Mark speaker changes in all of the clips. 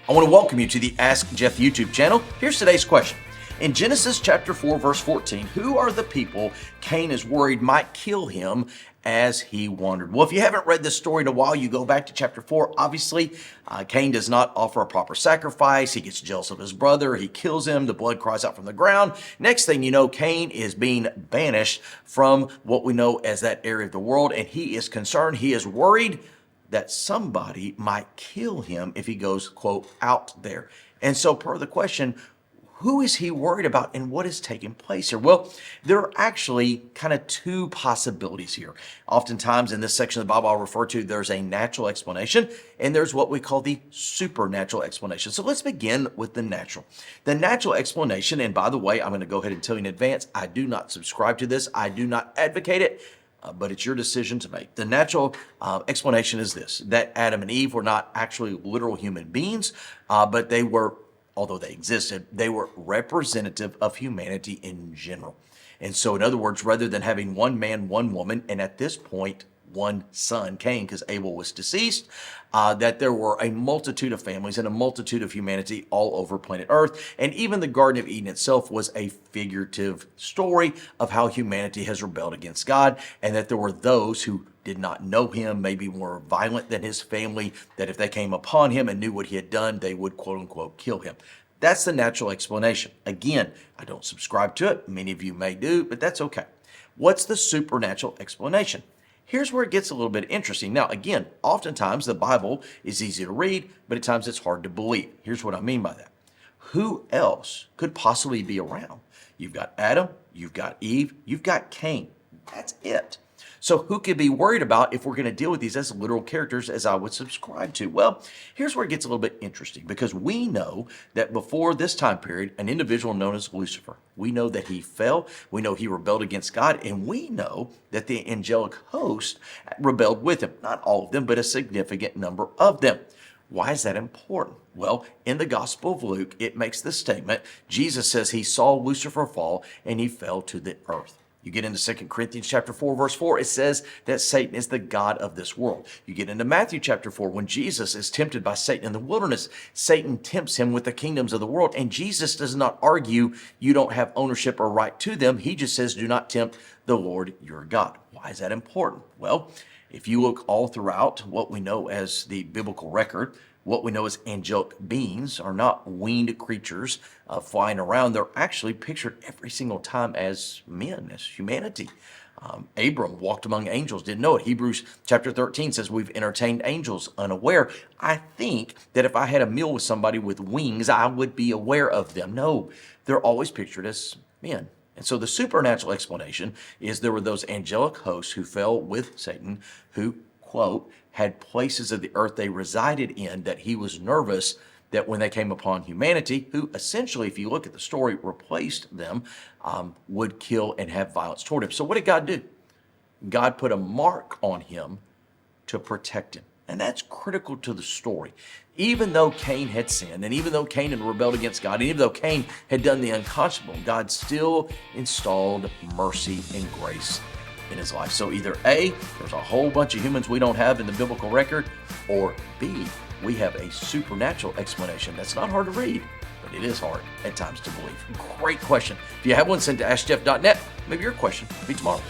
Speaker 1: I want to welcome you to the Ask Jeff YouTube channel. Here's today's question. In Genesis chapter 4, verse 14, who are the people Cain is worried might kill him as he wandered? Well, if you haven't read this story in a while, you go back to chapter 4. Obviously, Cain does not offer a proper sacrifice. He gets jealous of his brother. He kills him. The blood cries out from the ground. Next thing you know, Cain is being banished from what we know as that area of the world, and he is concerned. He is worried that somebody might kill him if he goes, quote, out there. And so per the question, who is he worried about and what is taking place here? Well, there are actually kind of two possibilities here. Oftentimes in this section of the Bible I'll refer to, there's a natural explanation and there's what we call the supernatural explanation. So let's begin with the natural. The natural explanation, and by the way, I'm going to go ahead and tell you in advance, I do not subscribe to this. I do not advocate it. But it's your decision to make. The natural explanation is this, that Adam and Eve were not actually literal human beings, but they were, although they existed, they were representative of humanity in general. And so in other words, rather than having one man, one woman, and at this point, one son, Cain, because Abel was deceased, that there were a multitude of families and a multitude of humanity all over planet Earth. And even the Garden of Eden itself was a figurative story of how humanity has rebelled against God, and that there were those who did not know him, maybe more violent than his family, that if they came upon him and knew what he had done, they would, quote unquote, kill him. That's the natural explanation. Again, I don't subscribe to it. Many of you may do, but that's okay. What's the supernatural explanation? Here's where it gets a little bit interesting. Now, again, oftentimes the Bible is easy to read, but at times it's hard to believe. Here's what I mean by that. Who else could possibly be around? You've got Adam, you've got Eve, you've got Cain. That's it. So who could be worried about if we're going to deal with these as literal characters as I would subscribe to? Well, here's where it gets a little bit interesting because we know that before this time period, an individual known as Lucifer, we know that he fell, we know he rebelled against God, and we know that the angelic host rebelled with him. Not all of them, but a significant number of them. Why is that important? Well, in the Gospel of Luke, it makes the statement, Jesus says he saw Lucifer fall and he fell to the earth. You get into 2 Corinthians chapter 4, verse 4, it says that Satan is the god of this world. You get into Matthew chapter 4, when Jesus is tempted by Satan in the wilderness, Satan tempts him with the kingdoms of the world, and Jesus does not argue you don't have ownership or right to them. He just says, do not tempt the Lord your God. Why is that important? Well, if you look all throughout what we know as the biblical record, what we know as angelic beings are not winged creatures flying around. They're actually pictured every single time as men, as humanity. Abram walked among angels, didn't know it. Hebrews chapter 13 says we've entertained angels unaware. I think that if I had a meal with somebody with wings, I would be aware of them. No, they're always pictured as men. And so the supernatural explanation is there were those angelic hosts who fell with Satan who, quote, had places of the earth they resided in that he was nervous that when they came upon humanity, who essentially, if you look at the story, replaced them, would kill and have violence toward him. So what did God do? God put a mark on him to protect him. And that's critical to the story. Even though Cain had sinned, and even though Cain had rebelled against God, and even though Cain had done the unconscionable, God still installed mercy and grace in his life. So either A, there's a whole bunch of humans we don't have in the biblical record, or B, we have a supernatural explanation that's not hard to read, but it is hard at times to believe. Great question. If you have one, send to AskJeff.net. Maybe your question will be tomorrow.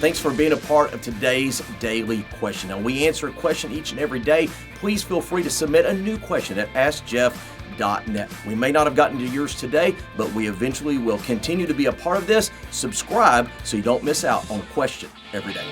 Speaker 1: Thanks for being a part of today's daily question. Now, we answer a question each and every day. Please feel free to submit a new question at AskJeff.net. We may not have gotten to yours today, but we eventually will continue to be a part of this. Subscribe so you don't miss out on a question every day.